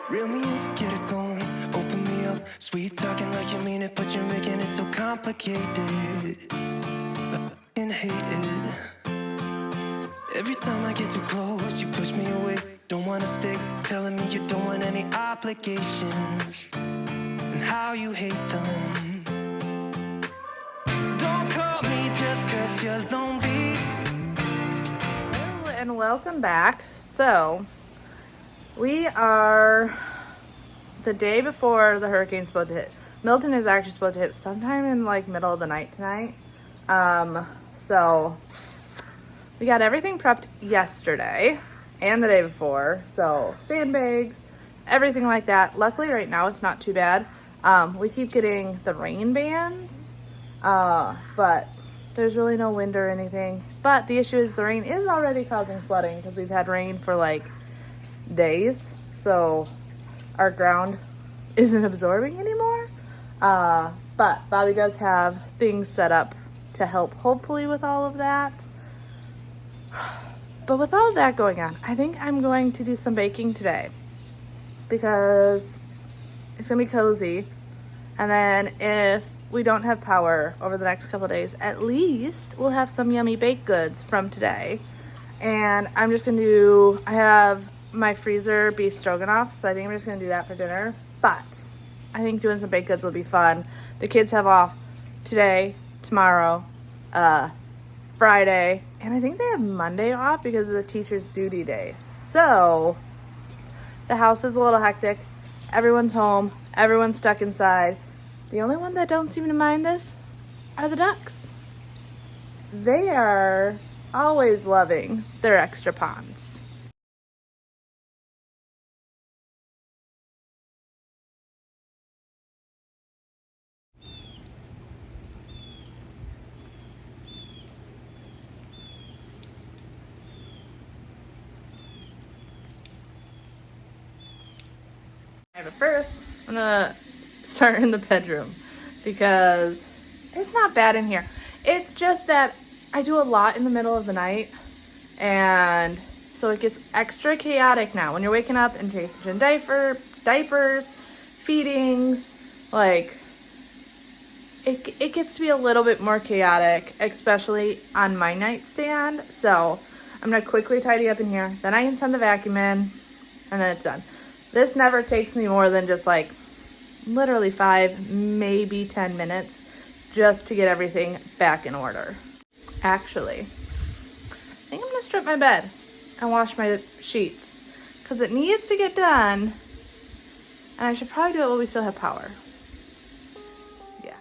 Reel me in to get it going, open me up. Sweet talking like you mean it, but you're making it so complicated. I f***ing hate it. Every time I get too close, you push me away. Don't wanna stay, telling me you don't want any obligations, and how you hate them. Don't call me just 'cause you're lonely. Hello and welcome back. So we are the day before the hurricane's supposed to hit. Milton is actually supposed to hit sometime in like middle of the night tonight. So we got everything prepped yesterday and the day before. So sandbags, everything like that. Luckily right now it's not too bad. We keep getting the rain bands, but there's really no wind or anything. But the issue is the rain is already causing flooding because we've had rain for like days. So our ground isn't absorbing anymore. But Bobby does have things set up to help hopefully with all of that. But with all of that going on, I think I'm going to do some baking today because it's gonna be cozy. And then if we don't have power over the next couple of days, at least we'll have some yummy baked goods from today. And I'm just gonna do, I have my freezer beef stroganoff, so I think I'm just gonna do that for dinner. But I think doing some baked goods will be fun. The kids have off today, tomorrow, Friday, and I think they have Monday off because of the teacher's duty day. So the house is a little hectic. Everyone's home, everyone's stuck inside. The only one that don't seem to mind this are the ducks. They are always loving their extra ponds. But first, I'm gonna start in the bedroom because it's not bad in here. It's just that I do a lot in the middle of the night, and so it gets extra chaotic now when you're waking up and changing diapers, feedings. Like it gets to be a little bit more chaotic, especially on my nightstand. So I'm gonna quickly tidy up in here, then I can send the vacuum in, and then it's done. This never takes me more than just like literally 5, maybe 10 minutes just to get everything back in order. Actually, I think I'm gonna strip my bed and wash my sheets because it needs to get done, and I should probably do it while we still have power. Yeah.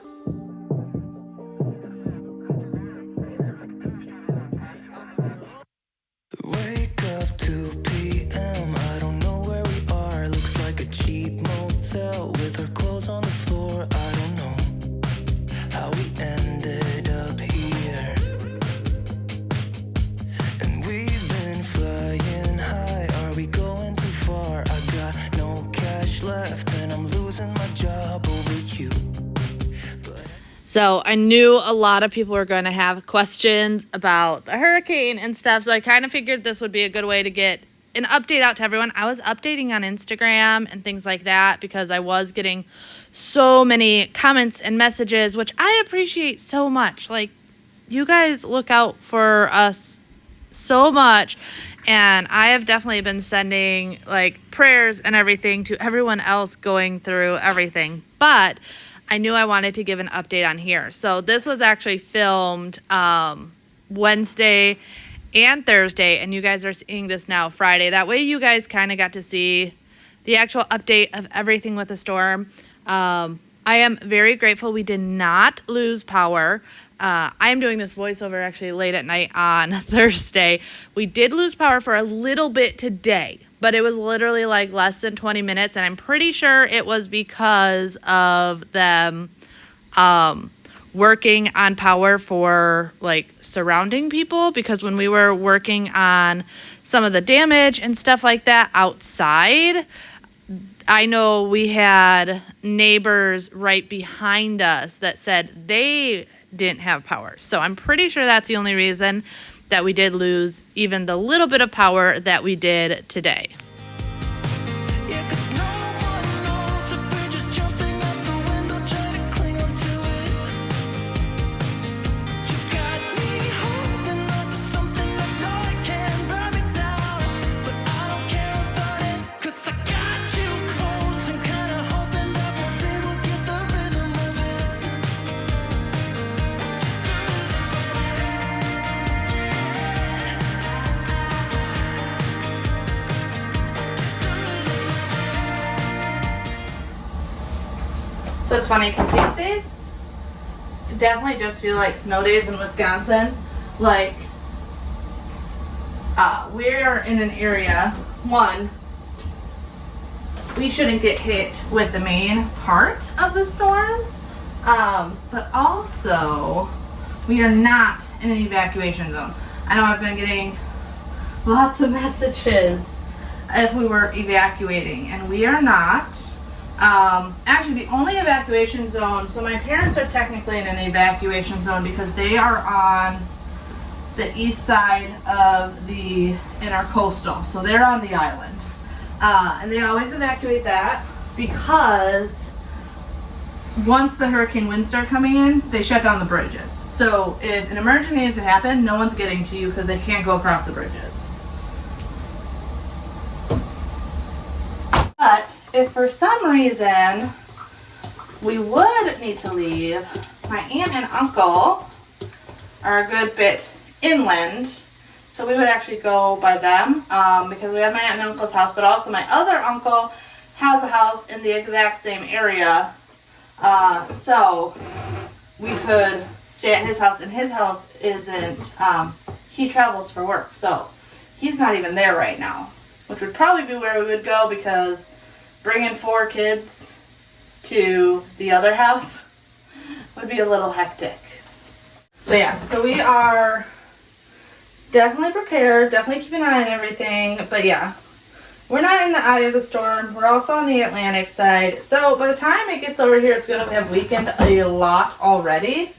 Wake up 2 p.m. I don't know where we are. Looks like a cheap motel with our clothes on the floor. I don't know how we ended up here. And we've been flying high. Are we going too far? I got no cash left and I'm losing my job over you. So I knew a lot of people were going to have questions about the hurricane and stuff. So I kind of figured this would be a good way to get an update out to everyone. I was updating on Instagram and things like that because I was getting so many comments and messages, which I appreciate so much. Like, you guys look out for us so much. And I have definitely been sending like prayers and everything to everyone else going through everything. But I knew I wanted to give an update on here. So this was actually filmed Wednesday and Thursday, and you guys are seeing this now Friday. That way you guys kind of got to see the actual update of everything with the storm. I am very grateful we did not lose power. I am doing this voiceover actually late at night on Thursday. We did lose power for a little bit today, but it was literally like less than 20 minutes, and I'm pretty sure it was because of them working on power for like surrounding people, because when we were working on some of the damage and stuff like that outside, I know we had neighbors right behind us that said they didn't have power. So I'm pretty sure that's the only reason that we did lose even the little bit of power that we did today. Yeah, 'cause no So it's funny because these days definitely just feel like snow days in Wisconsin. Like, we're in an area, one, we shouldn't get hit with the main part of the storm, but also we are not in an evacuation zone. I know I've been getting lots of messages if we were evacuating, and we are not. Actually, the only evacuation zone, so my parents are technically in an evacuation zone because they are on the east side of the intercoastal, so they're on the island. And they always evacuate that because once the hurricane winds start coming in, they shut down the bridges. So if an emergency needs to happen, no one's getting to you because they can't go across the bridges. But if for some reason we would need to leave, my aunt and uncle are a good bit inland, so we would actually go by them because we have my aunt and uncle's house, but also my other uncle has a house in the exact same area, so we could stay at his house, and his house isn't, he travels for work, so he's not even there right now, which would probably be where we would go because bringing 4 kids to the other house would be a little hectic. So yeah, so we are definitely prepared, definitely keep an eye on everything, but yeah, we're not in the eye of the storm. We're also on the Atlantic side, so by the time it gets over here, it's going to have weakened a lot already.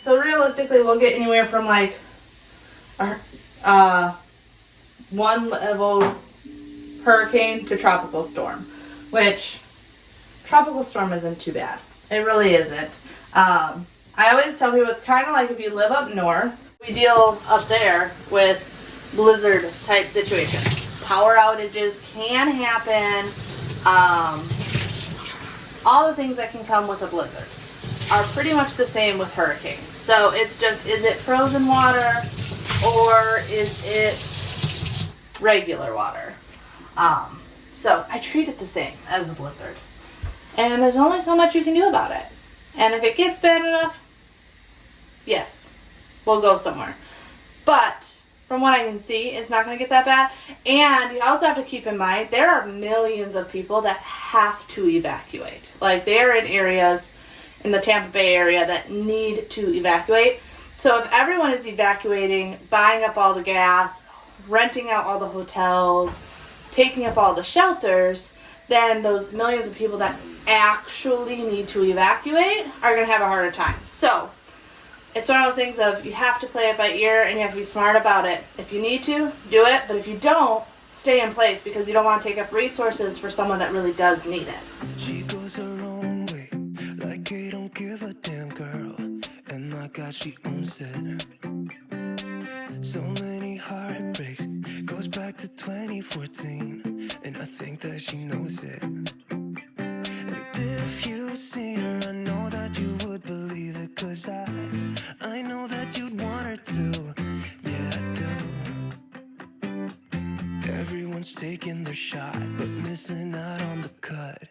So realistically, we'll get anywhere from like one level hurricane to tropical storm, which tropical storm isn't too bad. It really isn't. I always tell people it's kind of like if you live up north, we deal up there with blizzard type situations. Power outages can happen. All the things that can come with a blizzard are pretty much the same with hurricanes. So it's just, is it frozen water or is it regular water? So I treat it the same as a blizzard. And there's only so much you can do about it. And if it gets bad enough, yes, we'll go somewhere. But from what I can see, it's not going to get that bad. And you also have to keep in mind, there are millions of people that have to evacuate. Like, they're in areas in the Tampa Bay area that need to evacuate. So if everyone is evacuating, buying up all the gas, renting out all the hotels, taking up all the shelters, then those millions of people that actually need to evacuate are going to have a harder time. So it's one of those things of you have to play it by ear and you have to be smart about it. If you need to, do it. But if you don't, stay in place because you don't want to take up resources for someone that really does need it. She goes her own way, like I don't give a damn girl. And my God, she owns it. So many heartbreaks, goes back to 2014, and I think that she knows it. And if you've seen her, I know that you would believe it, 'cause I know that you'd want her to. Yeah, I do. Everyone's taking their shot, but missing out on the cut.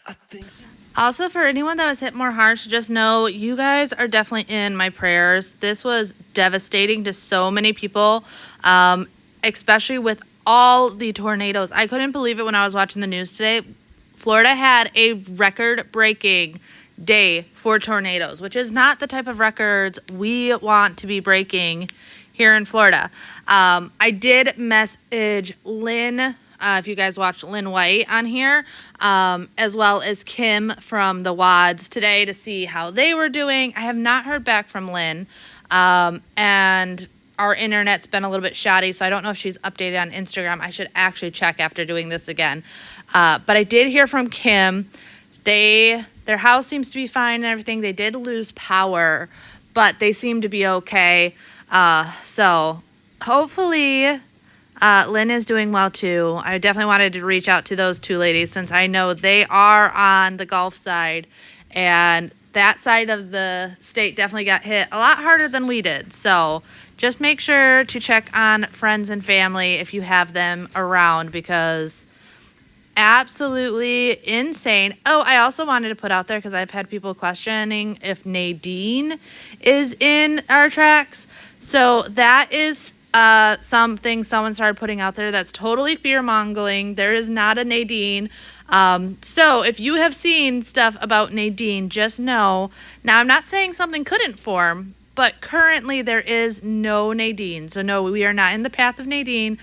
I think so. Also, for anyone that was hit more harsh, just know you guys are definitely in my prayers. This was devastating to so many people, especially with all the tornadoes. I couldn't believe it when I was watching the news today. Florida had a record-breaking day for tornadoes, which is not the type of records we want to be breaking here in Florida. I did message Lynn, if you guys watched Lynn White on here, as well as Kim from the WADs today to see how they were doing. I have not heard back from Lynn, and our internet's been a little bit shoddy, so I don't know if she's updated on Instagram. I should actually check after doing this again. But I did hear from Kim. Their house seems to be fine and everything. They did lose power, but they seem to be okay. So hopefully Lynn is doing well too. I definitely wanted to reach out to those two ladies since I know they are on the Gulf side, and that side of the state definitely got hit a lot harder than we did. So just make sure to check on friends and family if you have them around, because absolutely insane. Oh, I also wanted to put out there, because I've had people questioning if Nadine is in our tracks. So that is something someone started putting out there that's totally fear-mongering. There is not a Nadine. So if you have seen stuff about Nadine, just know. Now, I'm not saying something couldn't form, but currently there is no Nadine. So no, we are not in the path of Nadine,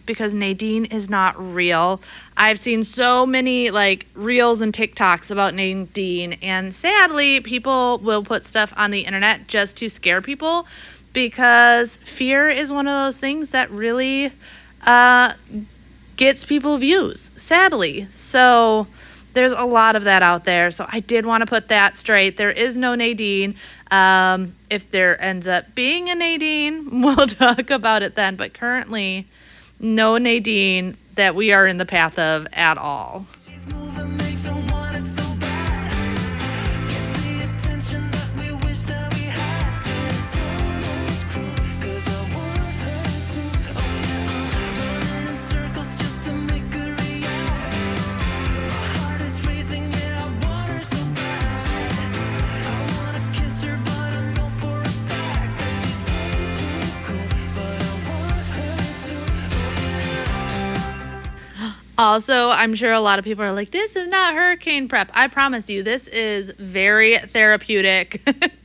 because Nadine is not real. I've seen so many like reels and TikToks about Nadine, and sadly, people will put stuff on the internet just to scare people, because fear is one of those things that really gets people views, sadly. So there's a lot of that out there. So I did want to put that straight. There is no Nadine. If there ends up being a Nadine, we'll talk about it then. But currently, no Nadine that we are in the path of at all. She's moving, makes her want it so bad. Gets the attention that we wish that we had. It's almost cruel, 'cause I want her to. Oh yeah, running in circles just to make her react. My heart is racing, yeah, I want her so bad. I wanna kiss her, but I know for a fact that she's way too cool. But I want her to. Oh yeah. Also, I'm sure a lot of people are like, this is not hurricane prep. I promise you, this is very therapeutic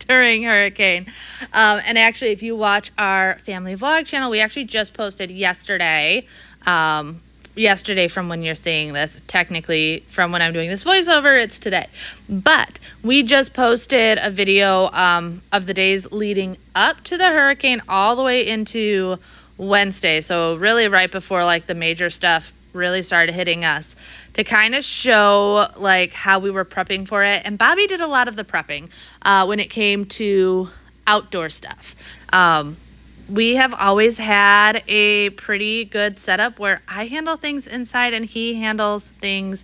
during hurricane. And actually, if you watch our family vlog channel, we actually just posted yesterday. Yesterday from when you're seeing this. Technically, from when I'm doing this voiceover, it's today. But we just posted a video of the days leading up to the hurricane all the way into Wednesday. So really right before like the major stuff really started hitting us, to kind of show like how we were prepping for it. And Bobby did a lot of the prepping when it came to outdoor stuff. We have always had a pretty good setup where I handle things inside and he handles things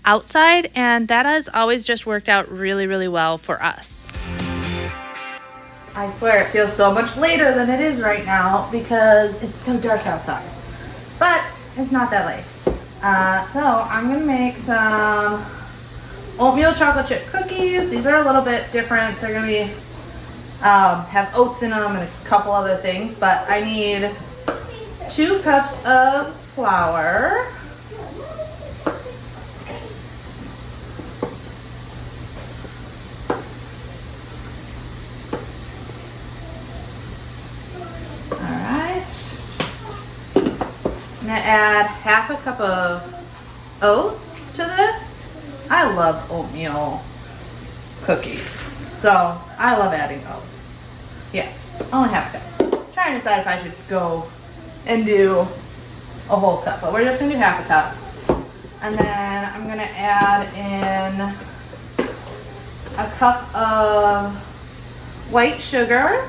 outside, and that has always just worked out really, really well for us. I swear it feels so much later than it is right now because it's so dark outside. But it's not that late. So I'm gonna make some oatmeal chocolate chip cookies. These are a little bit different. They're gonna be have oats in them and a couple other things, but I need 2 cups of flour, I'm gonna add half a cup of oats to this. I love oatmeal cookies, so I love adding oats. Yes, only half a cup. I'm trying to decide if I should go and do a whole cup, but we're just gonna do half a cup. And then I'm gonna add in a cup of white sugar,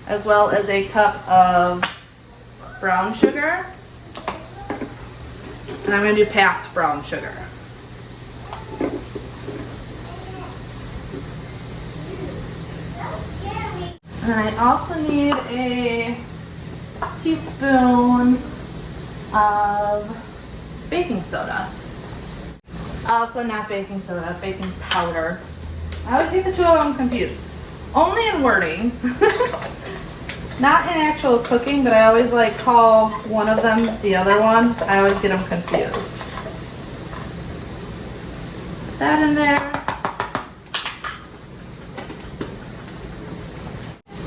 as well as a cup of brown sugar. And I'm gonna do packed brown sugar. And I also need a teaspoon of baking soda. Also not baking soda, baking powder. I always get the two of them confused. Only in wording. Not in actual cooking, but I always like call one of them the other one. I always get them confused. Put that in there.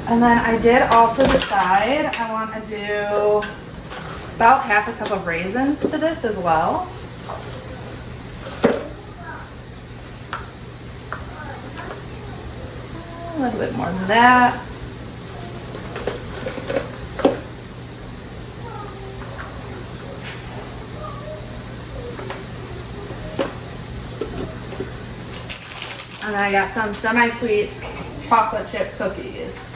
And then I did also decide I want to do about half a cup of raisins to this as well. A little bit more than that. And then I got some semi-sweet chocolate chip cookies.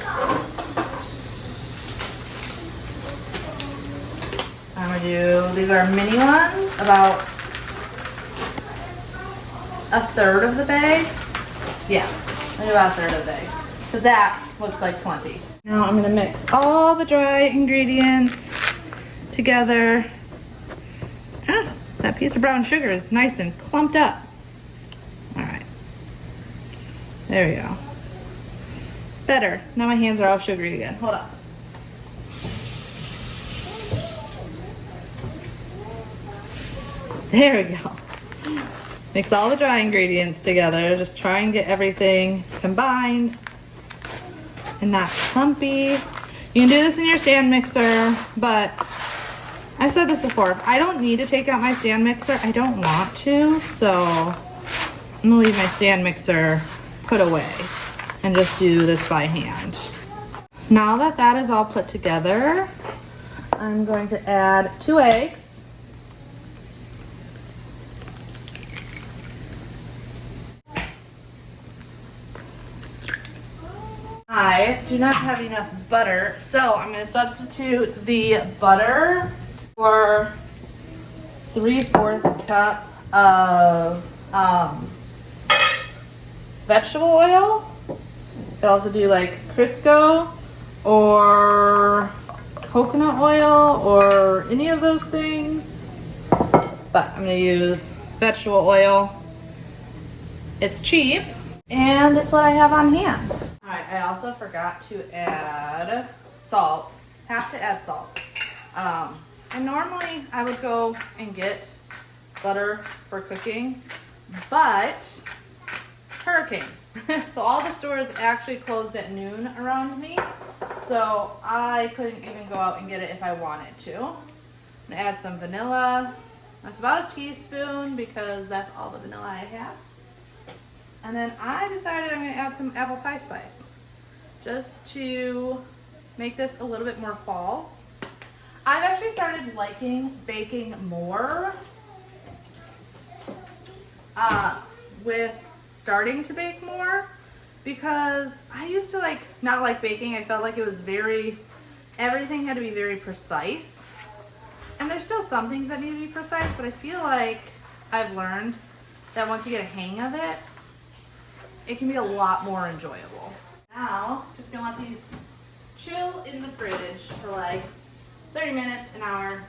I'm gonna do, these are mini ones, about a third of the bag. Yeah, maybe about a third of the bag. Because that looks like plenty. Now I'm gonna mix all the dry ingredients together. Ah, that piece of brown sugar is nice and clumped up. All right. There we go. Better. Now my hands are all sugary again. Hold on. There we go. Mix all the dry ingredients together. Just try and get everything combined and not clumpy. You can do this in your stand mixer, but I've said this before. If I don't need to take out my stand mixer, I don't want to, so I'm gonna leave my stand mixer put away and just do this by hand. Now that that is all put together, I'm going to add 2 eggs. I do not have enough butter, so I'm going to substitute the butter for 3/4 cup of vegetable oil. You could also do like Crisco or coconut oil or any of those things, but I'm going to use vegetable oil. It's cheap and it's what I have on hand. All right, I also forgot to add salt. Have to add salt. And normally I would go and get butter for cooking, but hurricane. So all the stores actually closed at noon around me, so I couldn't even go out and get it if I wanted to. I'm gonna add some vanilla. That's about a teaspoon because that's all the vanilla I have. And then I decided I'm gonna add some apple pie spice just to make this a little bit more fall. I've actually started liking baking more with starting to bake more, because I used to not like baking. I felt like it was everything had to be very precise. And there's still some things that need to be precise, but I feel like I've learned that once you get a hang of it, it can be a lot more enjoyable. Now, just gonna let these chill in the fridge for like 30 minutes, an hour,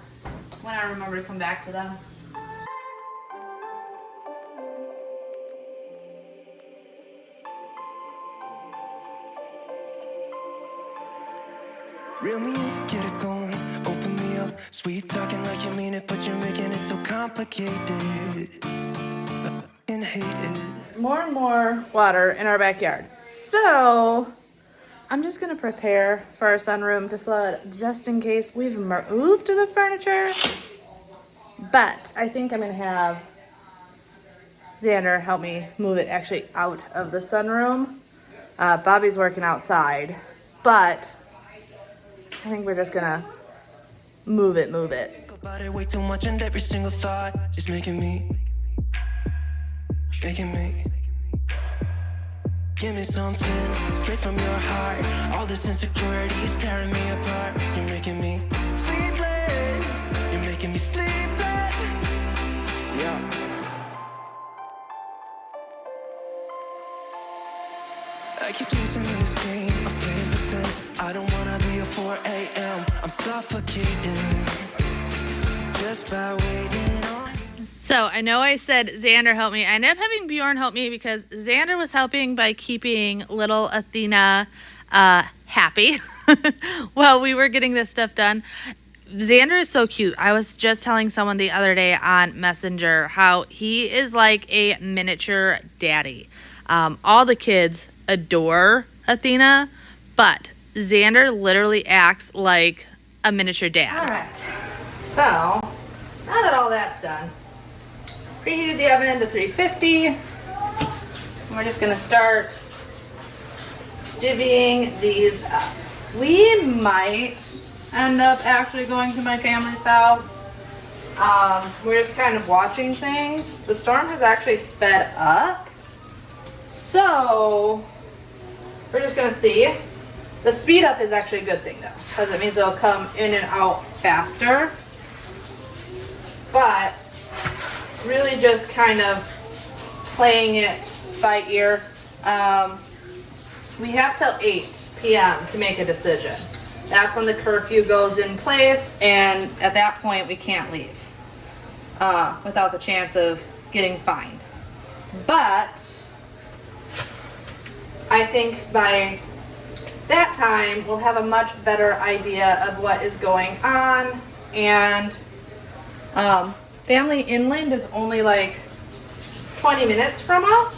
when I remember to come back to them. Reel me in to get it going, open me up. Sweet talking like you mean it, but you're making it so complicated. I fucking hate it. More and more water in our backyard. So I'm just gonna prepare for our sunroom to flood just in case we've moved the furniture. But I think I'm gonna have Xander help me move it actually out of the sunroom. Bobby's working outside, but I think we're just gonna move it. Think about it way too much, and every single thought is making me. Give me something straight from your heart. All this insecurity is tearing me apart. You're making me sleepless. You're making me sleepless. Yeah. I keep losing in this game of playing pretend. I don't wanna be a 4 a.m. I'm suffocating just by waiting on. So I know I said Xander help me. I ended up having Bjorn help me because Xander was helping by keeping little Athena happy while we were getting this stuff done. Xander is so cute. I was just telling someone the other day on Messenger how he is like a miniature daddy. All the kids adore Athena, but Xander literally acts like a miniature dad. All right. So now that all that's done, preheated the oven to 350. And we're just gonna start divvying these up. We might end up actually going to my family's house. We're just kind of watching things. The storm has actually sped up, so we're just gonna see. The speed up is actually a good thing though, because it means it'll come in and out faster. But really just kind of playing it by ear. We have till 8 p.m. to make a decision. that's when the curfew goes in place, and at that point we can't leave without the chance of getting fined. But I think by that time we'll have a much better idea of what is going on. And Family Inland is only like 20 minutes from us,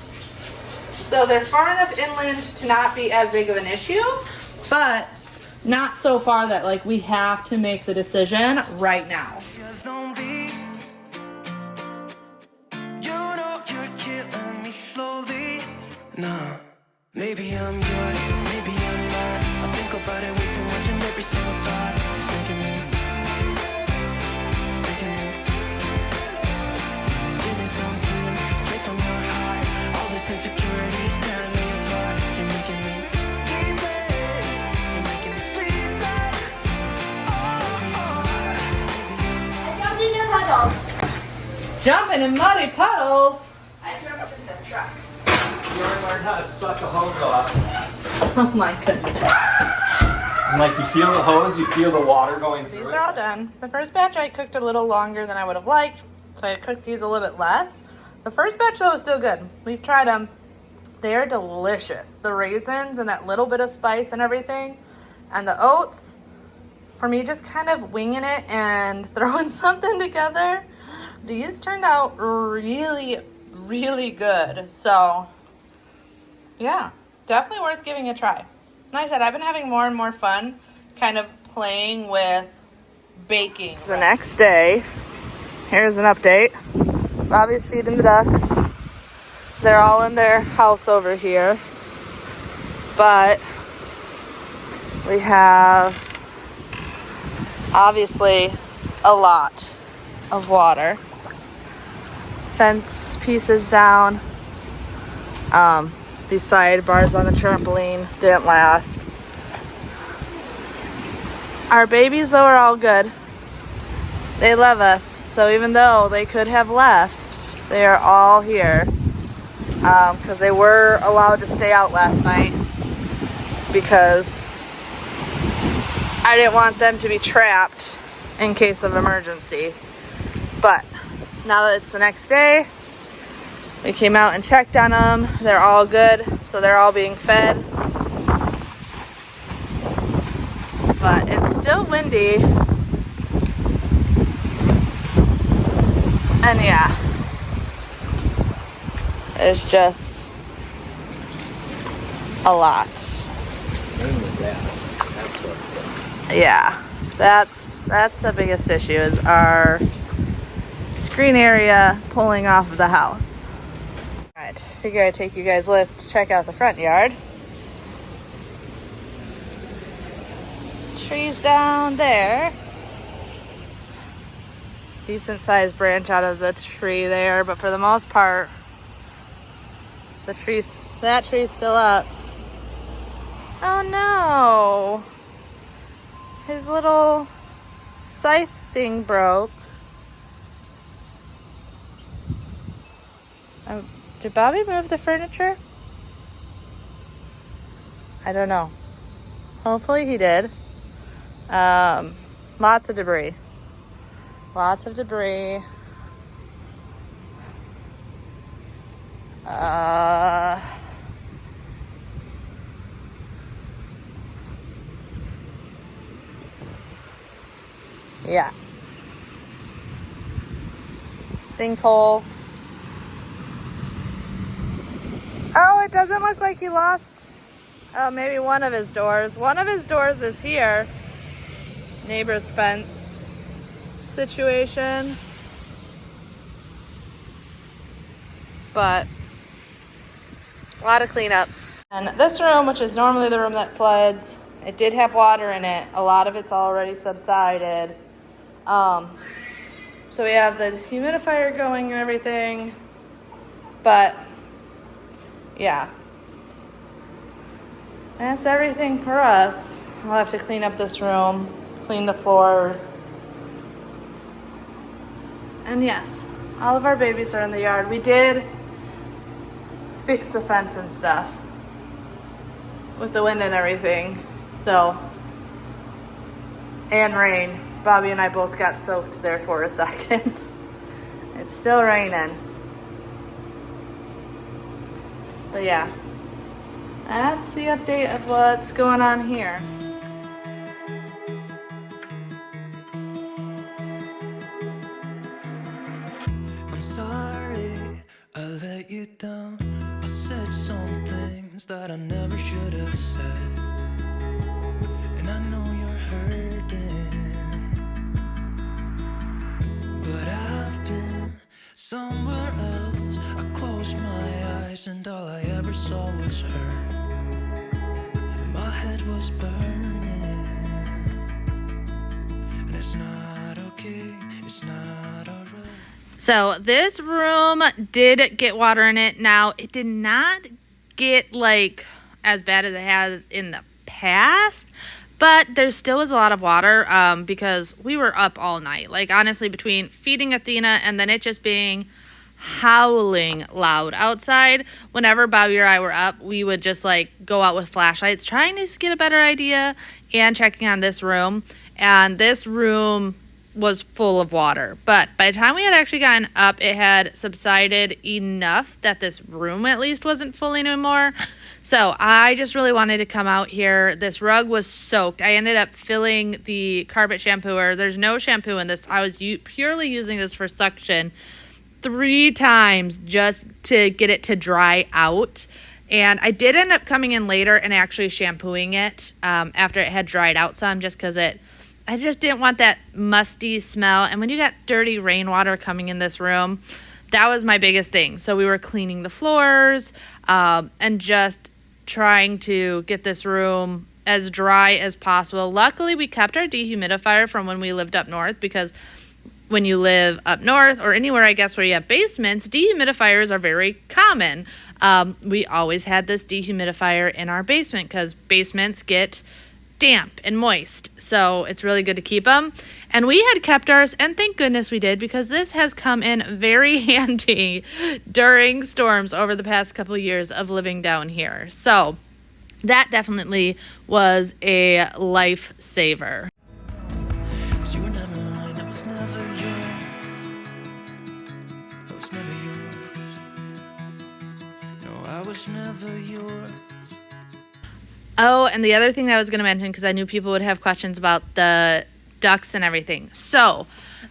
so they're far enough inland to not be as big of an issue, but not so far that like we have to make the decision right now. Just don't be. You know you're killing me slowly. Nah, maybe I'm yours, maybe I'm not. I think about it way too much, and every single thought is making me. Give me something straight from your heart. All this insecurity is tearing me apart. You're making me sleepless. You're making me sleepless. Jumping in puddles. Jumping in muddy puddles. I jumped in the truck. You already learned how to suck a hose off. Oh my goodness. And like you feel the hose, you feel the water going through These it. are all done. The first batch I cooked a little longer than I would have liked, so I cooked these a little bit less. The first batch though was still good. We've tried them. They are delicious. The raisins and that little bit of spice and everything, and the oats. For me, just kind of winging it and throwing something together, these turned out really, really good. So yeah, definitely worth giving a try. Like I said, I've been having more and more fun kind of playing with baking. It's the next day. Here's an update. Bobby's feeding the ducks. They're all in their house over here. But we have obviously a lot of water. Fence pieces down. These sidebars on the trampoline didn't last. Our babies though are all good. They love us, so even though they could have left, they are all here. Because they were allowed to stay out last night because I didn't want them to be trapped in case of emergency. But now that it's the next day, we came out and checked on them. They're all good, so they're all being fed. But it's still windy. And yeah, there's just a lot. Yeah, that's the biggest issue is our screen area pulling off of the house. Alright, figure I'd take you guys with to check out the front yard. Trees down there. Decent sized branch out of the tree there, but for the most part, that tree's still up. Oh no! His little scythe thing broke. Did Bobby move the furniture? I don't know. Hopefully he did. Lots of debris. Lots of debris. Yeah. Sinkhole. Oh, it doesn't look like he lost maybe one of his doors. One of his doors is here. Neighbor's fence situation. But a lot of cleanup. And this room, which is normally the room that floods, it did have water in it. A lot of it's already subsided. So we have the humidifier going and everything. But yeah, that's everything for us. I'll have to clean up this room, clean the floors. And yes, all of our babies are in the yard. We did fix the fence and stuff with the wind and everything. So and rain. Bobby and I both got soaked there for a second. It's still raining. But yeah, that's the update of what's going on here. I'm sorry I let you down. I said some things that I never should have said, and I know you're hurting, but I've been somewhere else. I closed my eyes and all I ever saw was her, and my head was burning, and it's not okay, it's not alright. So this room did get water in it. Now, it did not get like as bad as it has in the past, but there still was a lot of water because we were up all night. Like, honestly, between feeding Athena and then it just being howling loud outside, whenever Bobby or I were up, we would just like go out with flashlights trying to get a better idea and checking on this room. And this room was full of water, but by the time we had actually gotten up, it had subsided enough that this room at least wasn't full anymore. So I just really wanted to come out here. This rug was soaked. I ended up filling the carpet shampooer. There's no shampoo in this. I was purely using this for suction 3 times just to get it to dry out. And I did end up coming in later and actually shampooing it after it had dried out some, just because I just didn't want that musty smell. And when you got dirty rainwater coming in this room, that was my biggest thing. So we were cleaning the floors and just trying to get this room as dry as possible. Luckily, we kept our dehumidifier from when we lived up north, because when you live up north or anywhere, I guess, where you have basements, dehumidifiers are very common. We always had this dehumidifier in our basement because basements get damp and moist, so it's really good to keep them. And we had kept ours, and thank goodness we did, because this has come in very handy during storms over the past couple years of living down here. So that definitely was a lifesaver. 'Cause you were never mine, I was never yours. I was never yours. No, I was never yours. Oh, and the other thing that I was going to mention, because I knew people would have questions about the ducks and everything. So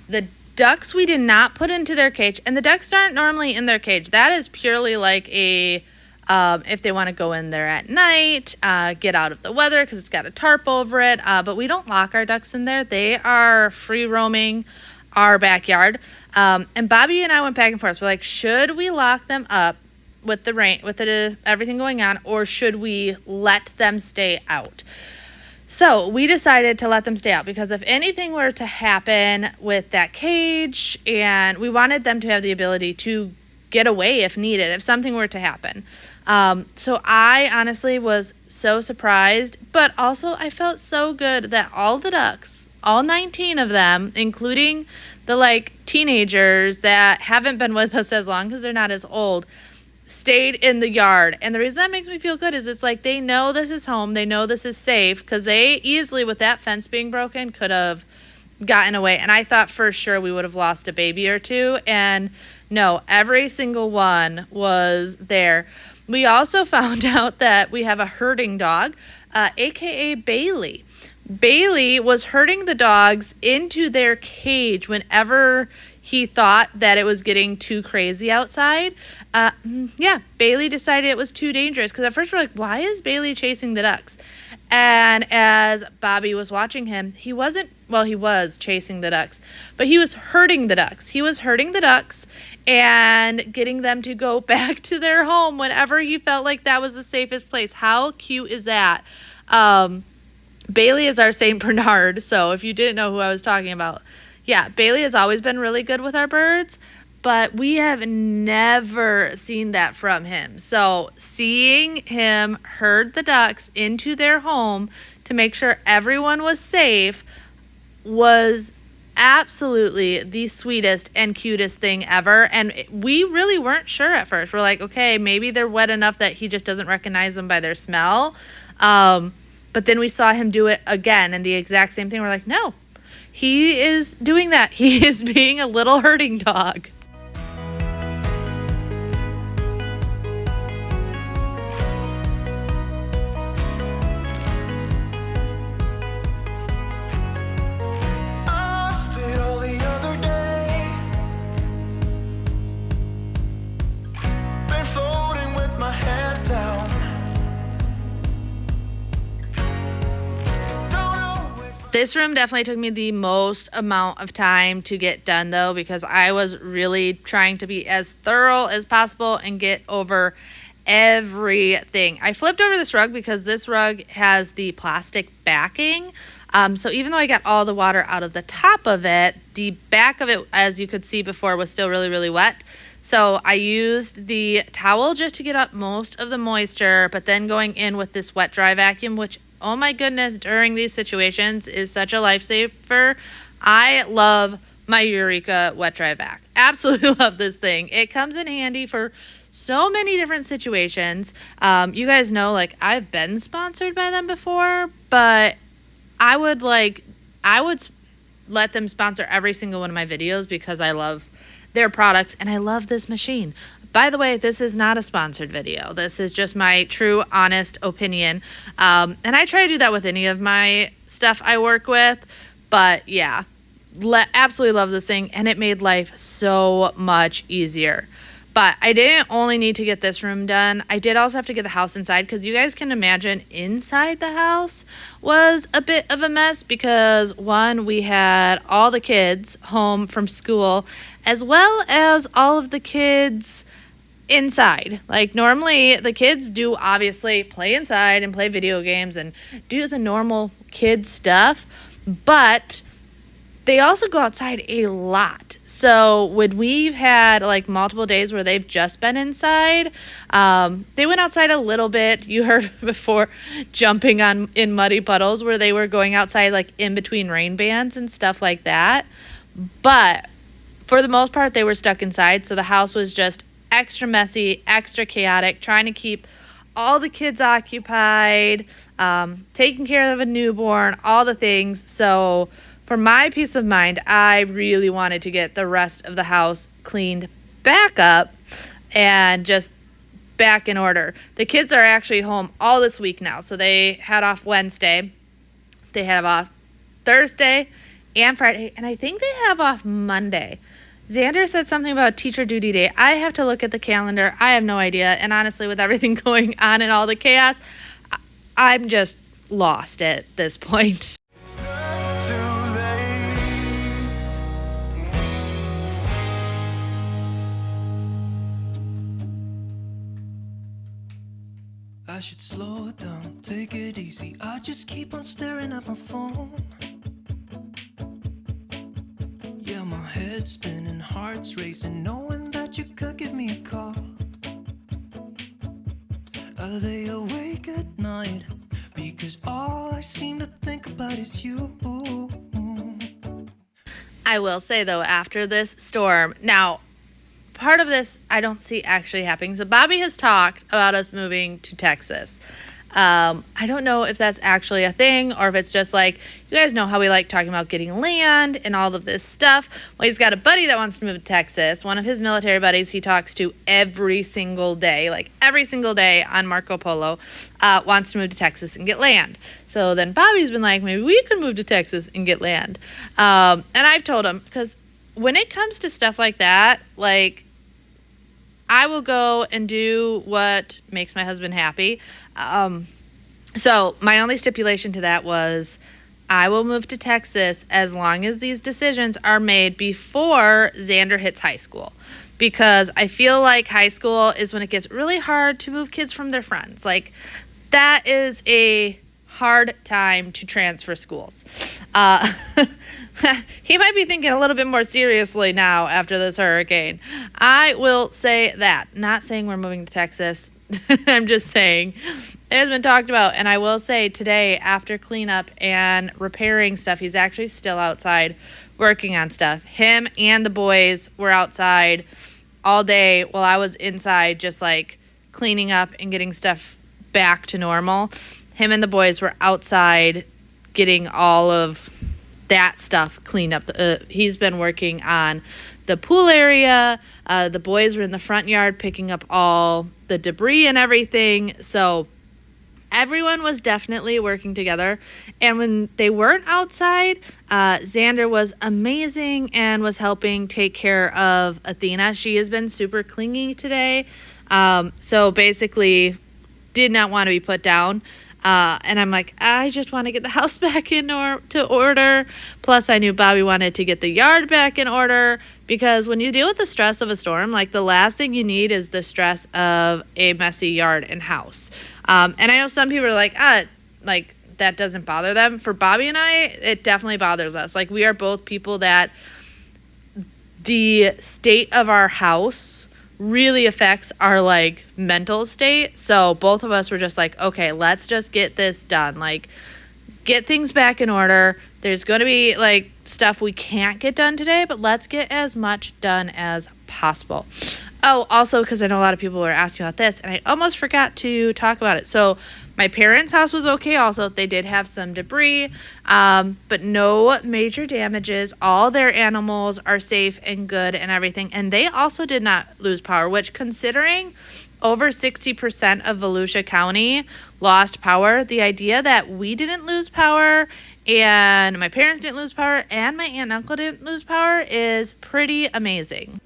the ducks we did not put into their cage, and the ducks aren't normally in their cage. That is purely like a, if they want to go in there at night, get out of the weather because it's got a tarp over it. But we don't lock our ducks in there. They are free roaming our backyard. And Bobby and I went back and forth. We're like, should we lock them up with the rain, with everything going on, or should we let them stay out? So we decided to let them stay out, because if anything were to happen with that cage, and we wanted them to have the ability to get away if needed, if something were to happen. So I honestly was so surprised, but also I felt so good that all the ducks, all 19 of them, including the like teenagers that haven't been with us as long because they're not as old, stayed in the yard. And the reason that makes me feel good is it's like they know this is home, they know this is safe, because they easily, with that fence being broken, could have gotten away. And I thought for sure we would have lost a baby or two, and no, every single one was there. We also found out that we have a herding dog, aka Bailey. Bailey was herding the dogs into their cage whenever he thought that it was getting too crazy outside. Bailey decided it was too dangerous, because at first we're like, why is Bailey chasing the ducks? And as Bobby was watching him, he was chasing the ducks, but he was herding the ducks. He was herding the ducks and getting them to go back to their home whenever he felt like that was the safest place. How cute is that? Bailey is our St. Bernard, so if you didn't know who I was talking about, yeah, Bailey has always been really good with our birds, but we have never seen that from him. So seeing him herd the ducks into their home to make sure everyone was safe was absolutely the sweetest and cutest thing ever. And we really weren't sure at first. We're like, okay, maybe they're wet enough that he just doesn't recognize them by their smell. But But then we saw him do it again and the exact same thing. We're like, no, he is doing that. He is being a little herding dog. This room definitely took me the most amount of time to get done, though, because I was really trying to be as thorough as possible and get over everything. I flipped over this rug because this rug has the plastic backing. So even though I got all the water out of the top of it, the back of it, as you could see before, was still really, really wet. So I used the towel just to get up most of the moisture, but then going in with this wet dry vacuum, which, oh my goodness, during these situations is such a lifesaver. I love my Eureka wet dry vac. Absolutely love this thing. It comes in handy for so many different situations. You guys know, like, I've been sponsored by them before, but I would let them sponsor every single one of my videos because I love their products and I love this machine. By the way, this is not a sponsored video. This is just my true, honest opinion. And I try to do that with any of my stuff I work with. But yeah, absolutely love this thing. And it made life so much easier. But I didn't only need to get this room done. I did also have to get the house inside because you guys can imagine inside the house was a bit of a mess because, one, we had all the kids home from school as well as all of the kids inside. Like, normally the kids do obviously play inside and play video games and do the normal kid stuff, but they also go outside a lot. So when we've had like multiple days where they've just been inside, they went outside a little bit. You heard before jumping in muddy puddles where they were going outside like in between rain bands and stuff like that. But for the most part, they were stuck inside. So the house was just extra messy, extra chaotic, trying to keep all the kids occupied, taking care of a newborn, all the things. So for my peace of mind, I really wanted to get the rest of the house cleaned back up and just back in order. The kids are actually home all this week now. So they had off Wednesday. They have off Thursday and Friday. And I think they have off Monday. Xander said something about teacher duty day. I have to look at the calendar. I have no idea. And honestly, with everything going on and all the chaos, I'm just lost at this point. I should slow it down, take it easy. I just keep on staring at my phone. Yeah, my head's spinning, heart's racing, knowing that you could give me a call. I lay awake at night because all I seem to think about is you. I will say, though, after this storm, now, part of this I don't see actually happening. So Bobby has talked about us moving to Texas. I don't know if that's actually a thing or if it's just like, you guys know how we like talking about getting land and all of this stuff. Well, he's got a buddy that wants to move to Texas. One of his military buddies he talks to every single day, like every single day on Marco Polo, wants to move to Texas and get land. So then Bobby's been like, maybe we could move to Texas and get land. And I've told him, because when it comes to stuff like that, like, I will go and do what makes my husband happy. So my only stipulation to that was I will move to Texas as long as these decisions are made before Xander hits high school. Because I feel like high school is when it gets really hard to move kids from their friends. Like, that is a hard time to transfer schools. He might be thinking a little bit more seriously now after this hurricane. I will say that. Not saying we're moving to Texas. I'm just saying it has been talked about. And I will say today, after cleanup and repairing stuff, he's actually still outside working on stuff. Him and the boys were outside all day while I was inside just like cleaning up and getting stuff back to normal. him and the boys were outside getting all of that stuff cleaned up. He's been working on the pool area. The boys were in the front yard picking up all the debris and everything. So everyone was definitely working together. And when they weren't outside, Xander was amazing and was helping take care of Athena. She has been super clingy today. So basically did not want to be put down. And I'm like, I just want to get the house back to order. Plus, I knew Bobby wanted to get the yard back in order, because when you deal with the stress of a storm, like, the last thing you need is the stress of a messy yard and house. And I know some people are like, that doesn't bother them. For Bobby and I, it definitely bothers us. Like, we are both people that the state of our house really affects our, like, mental state. So both of us were just like, okay, let's just get this done. Like, get things back in order. There's going to be, like, stuff we can't get done today, but let's get as much done as possible. Oh, also, because I know a lot of people were asking about this, and I almost forgot to talk about it. So my parents' house was okay also. They did have some debris, but no major damages. All their animals are safe and good and everything. And they also did not lose power, which, considering over 60% of Volusia County lost power, the idea that we didn't lose power and my parents didn't lose power and my aunt and uncle didn't lose power is pretty amazing.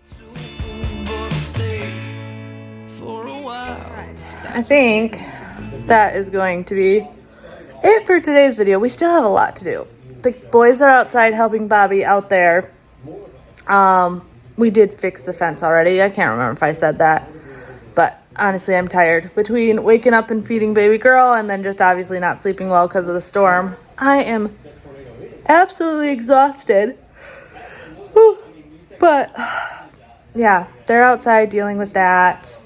I think that is going to be it for today's video. We still have a lot to do. The boys are outside helping Bobby out there. We did fix the fence already. I can't remember if I said that. But honestly, I'm tired. Between waking up and feeding baby girl and then just obviously not sleeping well because of the storm, I am absolutely exhausted. But yeah, they're outside dealing with that.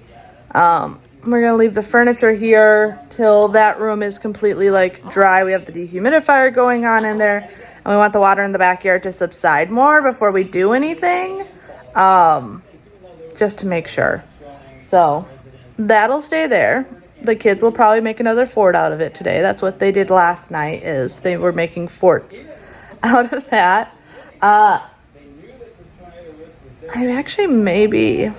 We're going to leave the furniture here till that room is completely, like, dry. We have the dehumidifier going on in there, and we want the water in the backyard to subside more before we do anything, just to make sure. So that'll stay there. The kids will probably make another fort out of it today. That's what they did last night, is they were making forts out of that. I actually maybe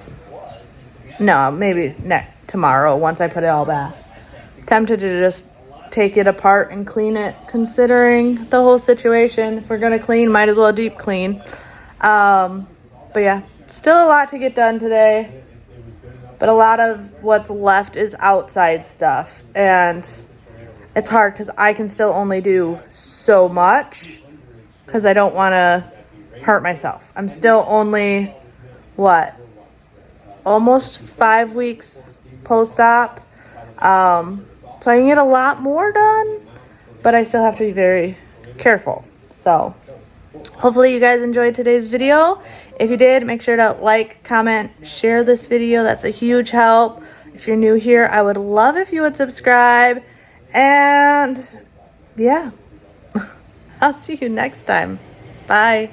tomorrow, once I put it all back. Tempted to just take it apart and clean it, considering the whole situation. If we're going to clean, might as well deep clean. But yeah, still a lot to get done today. But a lot of what's left is outside stuff. And it's hard because I can still only do so much because I don't want to hurt myself. I'm still only, almost 5 weeks post-op. So I can get a lot more done, but I still have to be very careful. So hopefully you guys enjoyed today's video. If you did, make sure to like, comment, share this video. That's a huge help. If you're new here, I would love if you would subscribe. And yeah, I'll see you next time. Bye.